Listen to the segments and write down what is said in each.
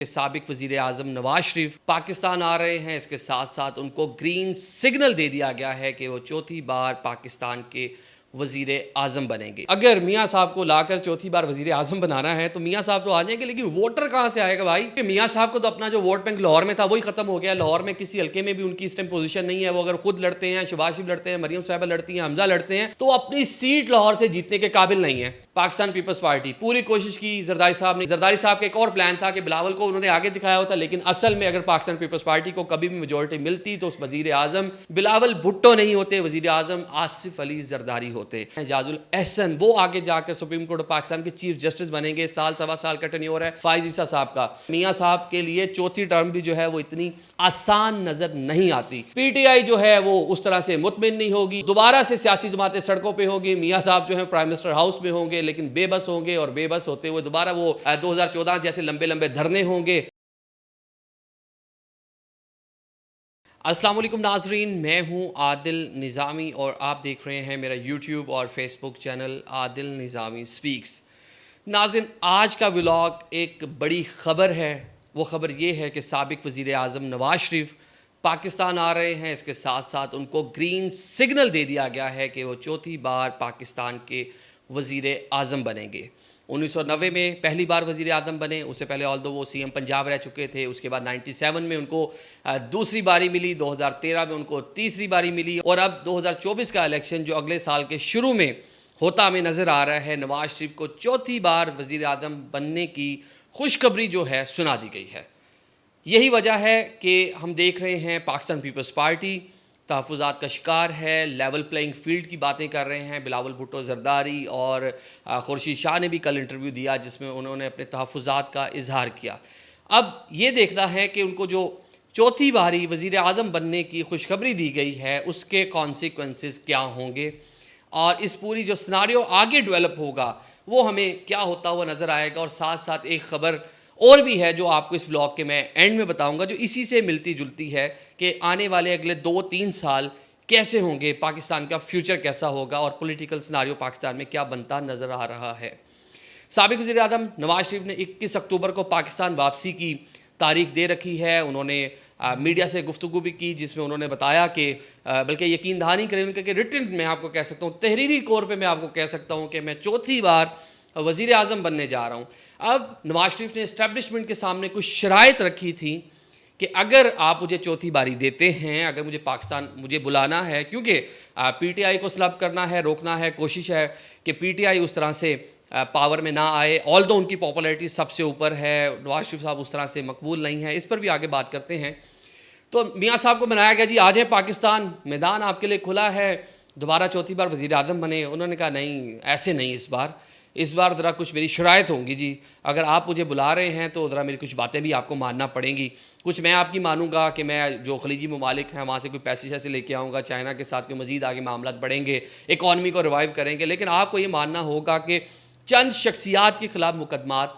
سابق وزیر اعظم نواز شریف پاکستان آ رہے ہیں. اس کے ساتھ ساتھ ان کو گرین سگنل دے دیا گیا ہے کہ وہ چوتھی بار پاکستان کے وزیر اعظم بنیں گے. اگر میاں صاحب کو لا کر چوتھی بار وزیر اعظم بنانا ہے تو میاں صاحب تو آ جائیں گے, لیکن ووٹر کہاں سے آئے گا بھائی؟ کہ میاں صاحب کو تو اپنا جو ووٹ بینک لاہور میں تھا وہی ختم ہو گیا. لاہور میں کسی حلقے میں بھی ان کی اس ٹائم پوزیشن نہیں ہے. وہ اگر خود لڑتے ہیں, شہباز شریف لڑتے ہیں, مریم صاحبہ لڑتی ہیں, حمزہ لڑتے ہیں, تو اپنی سیٹ لاہور سے جیتنے کے قابل نہیں ہے. پاکستان پیپلز پارٹی پوری کوشش کی زرداری صاحب نے. زرداری صاحب کا ایک اور پلان تھا کہ بلاول کو انہوں نے آگے دکھایا ہوتا, لیکن اصل میں اگر پاکستان پیپلز پارٹی کو کبھی بھی میجورٹی ملتی تو اس وزیر اعظم بلاول بھٹو نہیں ہوتے, وزیر اعظم آصف علی زرداری ہوتے. اعجاز الاحسن وہ آگے جا کر سپریم کورٹ آف پاکستان کے چیف جسٹس بنیں گے. سال سوا سال کا ٹینیور ہے فائز عیسیٰ صاحب کا. میاں صاحب کے لیے چوتھی ٹرم بھی جو ہے وہ اتنی آسان نظر نہیں آتی. پی ٹی آئی جو ہے وہ اس طرح سے مطمئن نہیں ہوگی. دوبارہ سے سیاسی جماعتیں سڑکوں پہ ہوگی. میاں صاحب جو ہے پرائم منسٹر ہاؤس میں ہوں گے, لیکن بے بس ہوں گے, اور بے بس ہوتے ہوئے دوبارہ وہ 2014 جیسے لمبے لمبے دھرنے ہوں گے. السلام علیکم ناظرین, میں ہوں عادل نظامی اور آپ دیکھ رہے ہیں میرا یوٹیوب اور فیس بک چینل عادل نظامی سپیکس. ناظرین, آج کا ولاگ ایک بڑی خبر ہے. وہ خبر یہ ہے کہ سابق وزیر اعظم نواز شریف پاکستان آ رہے ہیں. اس کے ساتھ ساتھ ان کو گرین سگنل دے دیا گیا ہے کہ وہ چوتھی بار پاکستان کے وزیر اعظم بنیں گے. 1990 میں پہلی بار وزیر اعظم بنے. اس سے پہلے آلدو وہ سی ایم پنجاب رہ چکے تھے. اس کے بعد 97 میں ان کو دوسری باری ملی, 2013 میں ان کو تیسری باری ملی, اور اب 2024 کا الیکشن جو اگلے سال کے شروع میں ہوتا ہمیں نظر آ رہا ہے, نواز شریف کو چوتھی بار وزیر اعظم بننے کی خوشخبری جو ہے سنا دی گئی ہے. یہی وجہ ہے کہ ہم دیکھ رہے ہیں پاکستان پیپلز پارٹی تحفظات کا شکار ہے. لیول پلینگ فیلڈ کی باتیں کر رہے ہیں. بلاول بھٹو زرداری اور خورشید شاہ نے بھی کل انٹرویو دیا جس میں انہوں نے اپنے تحفظات کا اظہار کیا. اب یہ دیکھنا ہے کہ ان کو جو چوتھی باری وزیر اعظم بننے کی خوشخبری دی گئی ہے اس کے کانسیکوینسز کیا ہوں گے, اور اس پوری جو سناریو آگے ڈیولپ ہوگا وہ ہمیں کیا ہوتا ہوا نظر آئے گا. اور ساتھ ساتھ ایک خبر اور بھی ہے جو آپ کو اس ولاگ کے میں اینڈ میں بتاؤں گا, جو اسی سے ملتی جلتی ہے کہ آنے والے اگلے 2-3 سال کیسے ہوں گے, پاکستان کا فیوچر کیسا ہوگا, اور پولیٹیکل سناریو پاکستان میں کیا بنتا نظر آ رہا ہے. سابق وزیر اعظم نواز شریف نے 21 اکتوبر کو پاکستان واپسی کی تاریخ دے رکھی ہے. انہوں نے میڈیا سے گفتگو بھی کی جس میں انہوں نے بتایا کہ بلکہ یقین دہانی کریں ان کہ ریٹن میں آپ کو کہہ سکتا ہوں, تحریری طور پہ میں آپ کو کہہ سکتا ہوں کہ میں چوتھی بار وزیر اعظم بننے جا رہا ہوں. اب نواز شریف نے اسٹیبلشمنٹ کے سامنے کچھ شرائط رکھی تھی کہ اگر آپ مجھے چوتھی باری دیتے ہیں, اگر مجھے بلانا ہے, کیونکہ پی ٹی آئی کو سلب کرنا ہے, روکنا ہے, کوشش ہے کہ پی ٹی آئی اس طرح سے پاور میں نہ آئے. آلدو ان کی پاپولیرٹی سب سے اوپر ہے, نواز شریف صاحب اس طرح سے مقبول نہیں ہے, اس پر بھی آگے بات کرتے ہیں. تو میاں صاحب کو بنایا گیا جی آ جائیں پاکستان, میدان آپ کے لیے کھلا ہے, دوبارہ چوتھی بار وزیر اعظم بنے. انہوں نے کہا نہیں ایسے نہیں, اس بار ذرا کچھ میری شرائط ہوں گی جی. اگر آپ مجھے بلا رہے ہیں تو ذرا میری کچھ باتیں بھی آپ کو ماننا پڑیں گی. کچھ میں آپ کی مانوں گا کہ میں جو خلیجی ممالک ہیں وہاں سے کوئی پیسے شیسے لے کے آؤں گا, چائنا کے ساتھ کوئی مزید آگے معاملات بڑھیں گے, اکانومی کو ریوائیو کریں گے, لیکن آپ کو یہ ماننا ہوگا کہ چند شخصیات کے خلاف مقدمات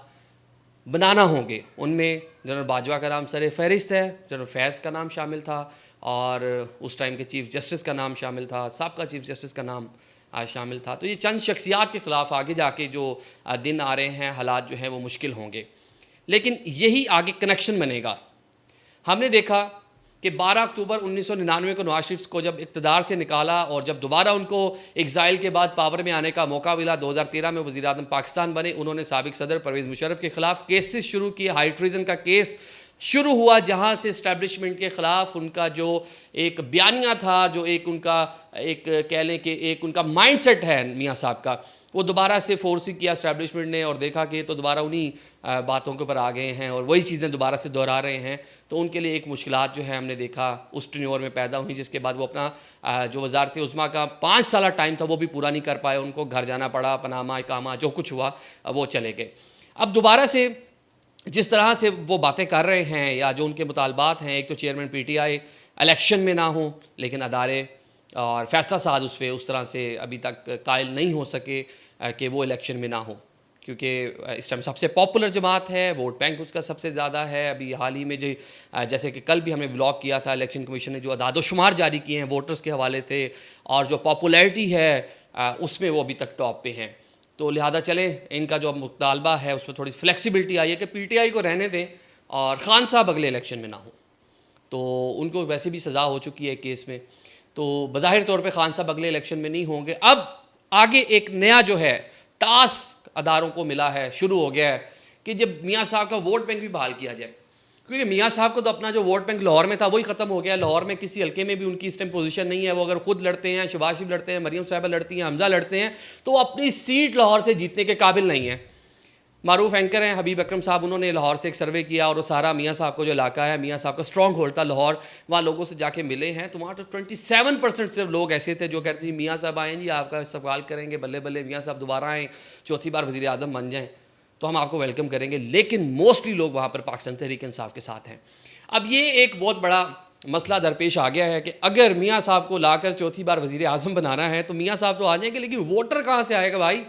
بنانا ہوں گے. ان میں جنرل باجوہ کا نام سر فہرست ہے, جنرل فیض کا نام شامل تھا, اور اس ٹائم کے چیف جسٹس کا نام شامل تھا, سابقہ چیف جسٹس کا نام شامل تھا. تو یہ چند شخصیات کے خلاف آگے جا کے جو دن آ رہے ہیں, حالات جو ہیں وہ مشکل ہوں گے. لیکن یہی آگے کنیکشن بنے گا. ہم نے دیکھا کہ 12 اکتوبر 1999 کو نواز شریف کو جب اقتدار سے نکالا, اور جب دوبارہ ان کو ایگزائل کے بعد پاور میں آنے کا موقع ملا, 2013 میں وزیر اعظم پاکستان بنے, انہوں نے سابق صدر پرویز مشرف کے خلاف کیسز شروع کیے. ہائی ٹریزن کا کیس شروع ہوا جہاں سے اسٹیبلشمنٹ کے خلاف ان کا جو ایک بیانیہ تھا, جو ایک ان کا ایک کہہ لیں کہ ایک ان کا مائنڈ سیٹ ہے میاں صاحب کا, وہ دوبارہ سے فورسی کیا اسٹیبلشمنٹ نے, اور دیکھا کہ تو دوبارہ انہی باتوں کے اوپر آ گئے ہیں اور وہی چیزیں دوبارہ سے دہرا رہے ہیں. تو ان کے لیے ایک مشکلات جو ہے ہم نے دیکھا اس ٹینیور میں پیدا ہوئی, جس کے بعد وہ اپنا جو وزارت عظمیٰ کا 5 سالہ ٹائم تھا وہ بھی پورا نہیں کر پائے. ان کو گھر جانا پڑا, پناما اقامہ جو کچھ ہوا وہ چلے گئے. اب دوبارہ سے جس طرح سے وہ باتیں کر رہے ہیں یا جو ان کے مطالبات ہیں, ایک تو chairman P T I election میں نہ ہوں, لیکن ادارے اور فیصلہ ساز اس پہ اس طرح سے ابھی تک قائل نہیں ہو سکے کہ وہ الیکشن میں نہ ہوں, کیونکہ اس ٹائم سب سے پاپولر جماعت ہے, ووٹ بینک اس کا سب سے زیادہ ہے. ابھی حال ہی میں جو جیسے کہ کل بھی ہم نے ولاگ کیا تھا, الیکشن کمیشن نے جو اعداد و شمار جاری کیے ہیں ووٹرز کے حوالے سے, اور جو پاپولیرٹی ہے اس میں وہ ابھی تک ٹاپ پہ ہیں. تو لہذا چلیں ان کا جو مطالبہ ہے اس میں تھوڑی فلیکسیبلٹی آئی ہے کہ پی ٹی آئی کو رہنے دیں اور خان صاحب اگلے الیکشن میں نہ ہوں. تو ان کو ویسے بھی سزا ہو چکی ہے کیس میں, تو بظاہر طور پہ خان صاحب اگلے الیکشن میں نہیں ہوں گے. اب آگے ایک نیا جو ہے ٹاسک اداروں کو ملا ہے, شروع ہو گیا ہے کہ جب میاں صاحب کا ووٹ بینک بھی بحال کیا جائے, کیونکہ میاں صاحب کو تو اپنا جو ووٹ بینک لاہور میں تھا وہی ختم ہو گیا. لاہور میں کسی حلقے میں بھی ان کی اس ٹائم پوزیشن نہیں ہے. وہ اگر خود لڑتے ہیں, شہباز شریف لڑتے ہیں, مریم صاحبہ لڑتی ہیں, حمزہ لڑتے ہیں, تو وہ اپنی سیٹ لاہور سے جیتنے کے قابل نہیں ہیں. معروف اینکر ہیں حبیب اکرم صاحب, انہوں نے لاہور سے ایک سروے کیا اور وہ سارا میاں صاحب کو جو علاقہ ہے, میاں صاحب کا اسٹرانگ ہولڈ تھا لاہور, وہاں لوگوں سے جا کے ملے ہیں تو وہاں تو 27% صرف لوگ ایسے تھے جو کہتے ہیں میاں صاحب آئیں جی آپ کا استقبال کریں گے, بلے بلے میاں صاحب دوبارہ آئیں, چوتھی بار وزیر اعظم بن جائیں تو ہم آپ کو ویلکم کریں گے. لیکن موسٹلی لوگ وہاں پر پاکستان تحریک انصاف کے ساتھ ہیں. اب یہ ایک بہت بڑا مسئلہ درپیش آ گیا ہے کہ اگر میاں صاحب کو لا کر چوتھی بار وزیر اعظم بنانا ہے تو میاں صاحب تو آ جائیں گے, لیکن ووٹر کہاں سے آئے گا بھائی؟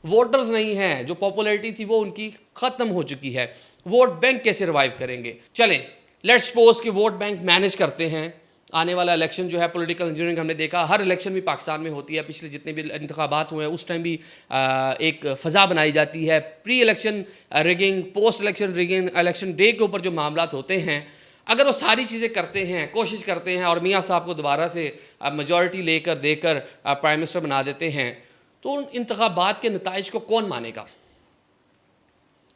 ووٹرز نہیں ہیں, جو پاپولیرٹی تھی وہ ان کی ختم ہو چکی ہے. ووٹ بینک کیسے ریوائیو کریں گے؟ چلیں لیٹس سپوز کہ ووٹ بینک مینیج کرتے ہیں. آنے والا الیکشن جو ہے پولیٹیکل انجینئرنگ ہم نے دیکھا ہر الیکشن بھی پاکستان میں ہوتی ہے, پچھلے جتنے بھی انتخابات ہوئے ہیں اس ٹائم بھی ایک فضا بنائی جاتی ہے. Pre election rigging, post election rigging, election day کے اوپر جو معاملات ہوتے ہیں, اگر وہ ساری چیزیں کرتے ہیں, کوشش کرتے ہیں اور میاں صاحب کو دوبارہ سے میجورٹی لے کر دے کر پرائم منسٹر بنا دیتے ہیں, تو ان انتخابات کے نتائج کو کون مانے گا؟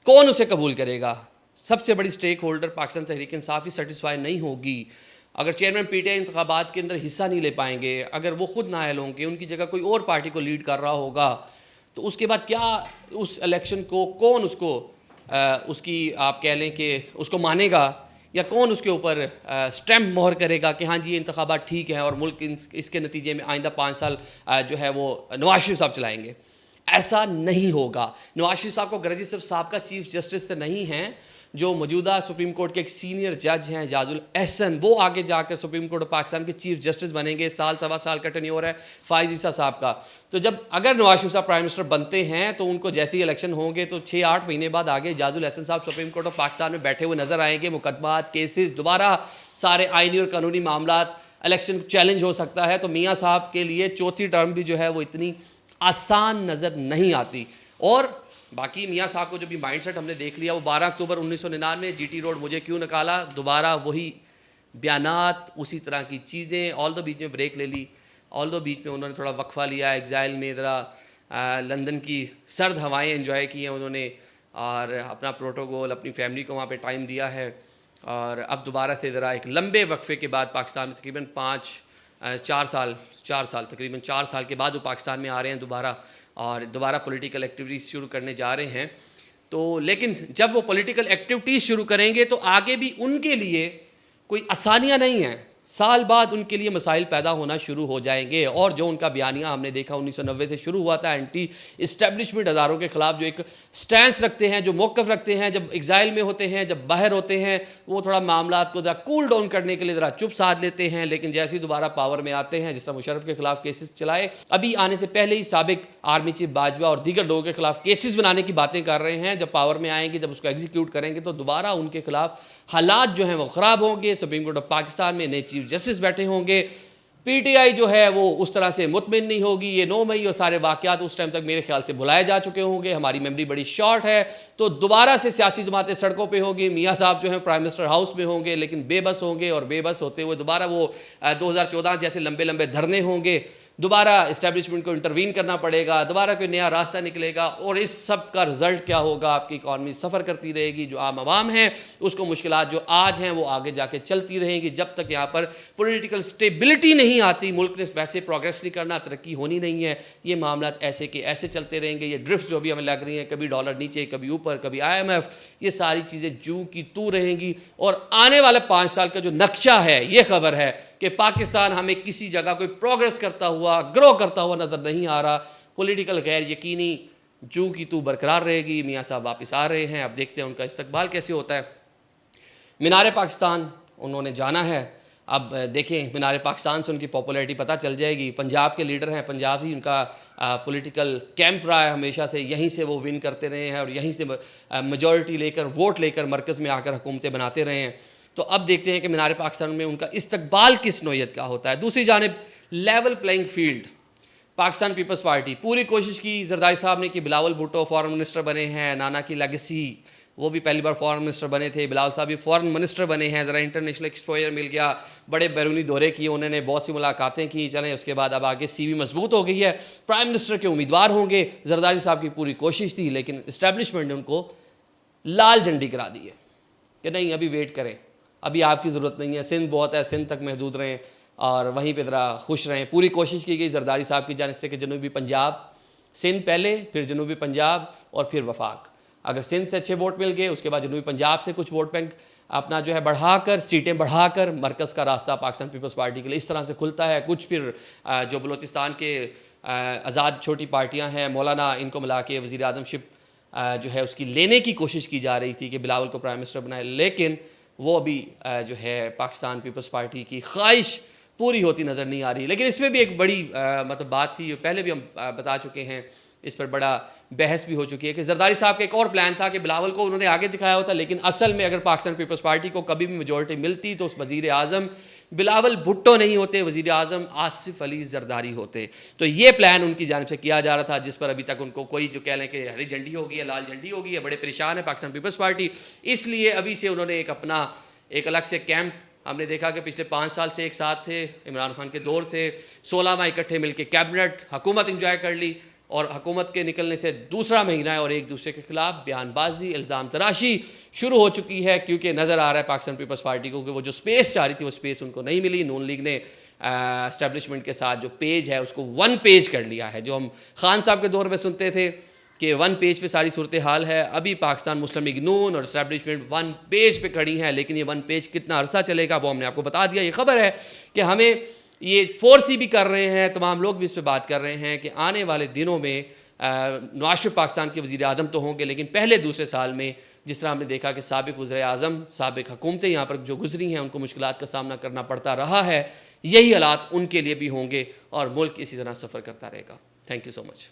کون اسے قبول کرے گا؟ سب سے بڑی سٹیک ہولڈر پاکستان تحریک انصاف ہی سیٹسفائی نہیں ہوگی. اگر چیئرمین پی ٹی آئی انتخابات کے اندر حصہ نہیں لے پائیں گے, اگر وہ خود نااہل ہوں گے, ان کی جگہ کوئی اور پارٹی کو لیڈ کر رہا ہوگا, تو اس کے بعد کیا اس الیکشن کو کون اس کی آپ کہہ لیں کہ اس کو مانے گا, یا کون اس کے اوپر سٹیمپ مہر کرے گا کہ ہاں جی یہ انتخابات ٹھیک ہیں اور ملک اس کے نتیجے میں آئندہ 5 سال جو ہے وہ نواز شریف صاحب چلائیں گے؟ ایسا نہیں ہوگا. نواز شریف صاحب کو غرضی صرف سابقہ چیف جسٹس سے نہیں ہیں, جو موجودہ سپریم کورٹ کے ایک سینئر جج ہیں جاج الاحسن, وہ آگے جا کر سپریم کورٹ آف پاکستان کے چیف جسٹس بنیں گے. سال سوا سال کا ٹینیور ہے فائز عیسیٰ صاحب کا. تو جب اگر نواز شریف صاحب پرائم منسٹر بنتے ہیں تو ان کو جیسے ہی الیکشن ہوں گے تو 6-8 مہینے بعد آگے جاج الاحسن صاحب سپریم کورٹ آف پاکستان میں بیٹھے ہوئے نظر آئیں گے. مقدمات, کیسز, دوبارہ سارے آئینی اور قانونی معاملات, الیکشن چیلنج ہو سکتا ہے. تو میاں صاحب کے لیے چوتھی ٹرم بھی جو ہے وہ اتنی آسان نظر نہیں آتی. اور باقی میاں صاحب کو جو بھی مائنڈ سیٹ ہم نے دیکھ لیا, وہ 12 اکتوبر 1999 جی ٹی روڈ مجھے کیوں نکالا, دوبارہ وہی بیانات, اسی طرح کی چیزیں. آل دو بیچ میں بریک لے لی, آل دو بیچ میں انہوں نے تھوڑا وقفہ لیا, ایگزائل میں ذرا لندن کی سرد ہوائیں انجوائے کی ہیں انہوں نے, اور اپنا پروٹوکول, اپنی فیملی کو وہاں پہ ٹائم دیا ہے. اور اب دوبارہ سے ذرا ایک لمبے وقفے کے بعد پاکستان میں تقریباً 4 سال تقریباً 4 سال کے بعد وہ پاکستان میں آ رہے ہیں دوبارہ, اور دوبارہ پولیٹیکل ایکٹیویٹیز شروع کرنے جا رہے ہیں. تو لیکن جب وہ پولیٹیکل ایکٹیویٹیز شروع کریں گے تو آگے بھی ان کے لیے کوئی آسانیاں نہیں ہیں. سال بعد ان کے لیے مسائل پیدا ہونا شروع ہو جائیں گے. اور جو ان کا بیانیہ ہم نے دیکھا 1990 سے شروع ہوا تھا, اینٹی اسٹیبلشمنٹ اداروں کے خلاف جو ایک سٹینس رکھتے ہیں, جو موقف رکھتے ہیں, جب ایگزائل میں ہوتے ہیں, جب باہر ہوتے ہیں, وہ تھوڑا معاملات کو ذرا کول ڈاؤن کرنے کے لیے ذرا چپ سادھ لیتے ہیں, لیکن جیسے ہی دوبارہ پاور میں آتے ہیں, جس طرح مشرف کے خلاف کیسز چلائے, ابھی آنے سے پہلے ہی سابق آرمی چیف باجوہ اور دیگر لوگوں کے خلاف کیسز بنانے کی باتیں کر رہے ہیں. جب پاور میں آئیں گے, جب اس کو ایگزیکیوٹ کریں گے, تو دوبارہ ان کے خلاف حالات جو ہیں وہ خراب ہوں گے. سپریم کورٹ آف پاکستان میں نئے چیف جسٹس بیٹھے ہوں گے. پی ٹی آئی جو ہے وہ اس طرح سے مطمئن نہیں ہوگی. یہ 9 مئی اور سارے واقعات اس ٹائم تک میرے خیال سے بھلائے جا چکے ہوں گے, ہماری میموری بڑی شارٹ ہے. تو دوبارہ سے سیاسی جماعتیں سڑکوں پہ ہوں گی. میاں صاحب جو ہیں پرائم منسٹر ہاؤس میں ہوں گے, لیکن بے بس ہوں گے, اور بے بس ہوتے ہوئے دوبارہ وہ 2014 جیسے لمبے لمبے دھرنے ہوں گے. دوبارہ اسٹیبلشمنٹ کو انٹروین کرنا پڑے گا, دوبارہ کوئی نیا راستہ نکلے گا, اور اس سب کا رزلٹ کیا ہوگا؟ آپ کی اکانومی سفر کرتی رہے گی. جو عام عوام ہیں اس کو مشکلات جو آج ہیں وہ آگے جا کے چلتی رہیں گی. جب تک یہاں پر پولیٹیکل سٹیبلٹی نہیں آتی, ملک نے ویسے پروگریس نہیں کرنا, ترقی ہونی نہیں ہے. یہ معاملات ایسے کے ایسے چلتے رہیں گے. یہ ڈرفٹ جو بھی ہمیں لگ رہی ہیں, کبھی ڈالر نیچے, کبھی اوپر, کبھی IMF, یہ ساری چیزیں جو کی تو رہیں گی. اور آنے والے 5 سال کا جو نقشہ ہے, یہ خبر ہے کہ پاکستان ہمیں کسی جگہ کوئی پروگریس کرتا ہوا, گرو کرتا ہوا نظر نہیں آ رہا. پولیٹیکل غیر یقینی جو کی تو برقرار رہے گی. میاں صاحب واپس آ رہے ہیں, اب دیکھتے ہیں ان کا استقبال کیسے ہوتا ہے. مینار پاکستان انہوں نے جانا ہے. اب دیکھیں مینار پاکستان سے ان کی پاپولیرٹی پتہ چل جائے گی. پنجاب کے لیڈر ہیں, پنجاب ہی ان کا پولیٹیکل کیمپ رہا ہے ہمیشہ سے, یہیں سے وہ ون کرتے رہے ہیں, اور یہیں سے میجورٹی لے کر, ووٹ لے کر مرکز میں آ کر حکومتیں بناتے رہے ہیں. تو اب دیکھتے ہیں کہ مینار پاکستان میں ان کا استقبال کس نوعیت کا ہوتا ہے. دوسری جانب level playing field, Pakistan Peoples Party پوری کوشش کی, زرداری صاحب نے, کہ بلاول بھٹو فارن منسٹر بنے ہیں, نانا کی لیگسی وہ بھی پہلی بار فورن منسٹر بنے تھے. بلاول صاحب بھی فورن منسٹر بنے ہیں, ذرا انٹرنیشنل ایکسپوئر مل گیا, بڑے بیرونی دورے کیے انہوں نے, بہت سی ملاقاتیں کی. چلیں اس کے بعد اب آگے سی وی مضبوط ہو گئی ہے, پرائم منسٹر کے امیدوار ہوں گے. زرداری صاحب کی پوری کوشش تھی لیکن اسٹیبلشمنٹ نے ان کو لال جھنڈی کرا دی ہے کہ نہیں ابھی ویٹ کریں, ابھی آپ کی ضرورت نہیں ہے, سندھ بہت ہے, سندھ تک محدود رہیں اور وہیں پہ ذرا خوش رہیں. پوری کوشش کی گئی زرداری صاحب کی جانب سے کہ جنوبی پنجاب, سندھ پہلے, پھر جنوبی پنجاب اور پھر وفاق. اگر سندھ سے اچھے ووٹ مل گئے اس کے بعد جنوبی پنجاب سے کچھ ووٹ بینک اپنا جو ہے بڑھا کر, سیٹیں بڑھا کر مرکز کا راستہ پاکستان پیپلز پارٹی کے لیے اس طرح سے کھلتا ہے. کچھ پھر جو بلوچستان کے آزاد چھوٹی پارٹیاں ہیں, مولانا, ان کو ملا کے وزیر اعظم شپ جو ہے اس کی لینے کی کوشش کی جا رہی تھی کہ بلاول کو پرائم منسٹر بنائے, لیکن وہ ابھی جو ہے پاکستان پیپلز پارٹی کی خواہش پوری ہوتی نظر نہیں آ رہی. لیکن اس میں بھی ایک بڑی مطلب بات تھی, پہلے بھی ہم بتا چکے ہیں, اس پر بڑا بحث بھی ہو چکی ہے کہ زرداری صاحب کا ایک اور پلان تھا کہ بلاول کو انہوں نے آگے دکھایا ہوتا, لیکن اصل میں اگر پاکستان پیپلز پارٹی کو کبھی بھی میجورٹی ملتی تو اس وزیر اعظم بلاول بھٹو نہیں ہوتے, وزیر اعظم آصف علی زرداری ہوتے. تو یہ پلان ان کی جانب سے کیا جا رہا تھا, جس پر ابھی تک ان کو کوئی جو کہہ لیں کہ ہری جھنڈی ہوگی ہے, لال جھنڈی ہوگی ہے, بڑے پریشان ہے پاکستان پیپلز پارٹی. اس لیے ابھی سے انہوں نے ایک اپنا ایک الگ سے کیمپ, ہم نے دیکھا کہ پچھلے 5 سال سے ایک ساتھ تھے, عمران خان کے دور سے 16 ماہ اکٹھے مل کے کیبنٹ حکومت انجوائے کر لی, اور حکومت کے نکلنے سے دوسرا مہینہ ہے اور ایک دوسرے کے خلاف بیان بازی, الزام تراشی شروع ہو چکی ہے, کیونکہ نظر آ رہا ہے پاکستان پیپلز پارٹی کو کہ وہ جو سپیس چاہ رہی تھی وہ سپیس ان کو نہیں ملی. نون لیگ نے اسٹیبلشمنٹ کے ساتھ جو پیج ہے اس کو 1 پیج کر لیا ہے, جو ہم خان صاحب کے دور میں سنتے تھے کہ 1 پیج پہ ساری صورتحال ہے. ابھی پاکستان مسلم لیگ نون اور اسٹیبلشمنٹ 1 پیج پہ کھڑی ہیں, لیکن یہ 1 پیج کتنا عرصہ چلے گا وہ ہم نے آپ کو بتا دیا. یہ خبر ہے کہ ہمیں یہ فورسی بھی کر رہے ہیں, تمام لوگ بھی اس پہ بات کر رہے ہیں کہ آنے والے دنوں میں نواز شریف پاکستان کے وزیر اعظم تو ہوں گے, لیکن پہلے دوسرے سال میں جس طرح ہم نے دیکھا کہ سابق وزیر اعظم, سابق حکومتیں یہاں پر جو گزری ہیں ان کو مشکلات کا سامنا کرنا پڑتا رہا ہے, یہی حالات ان کے لیے بھی ہوں گے اور ملک اسی طرح سفر کرتا رہے گا. Thank you so much.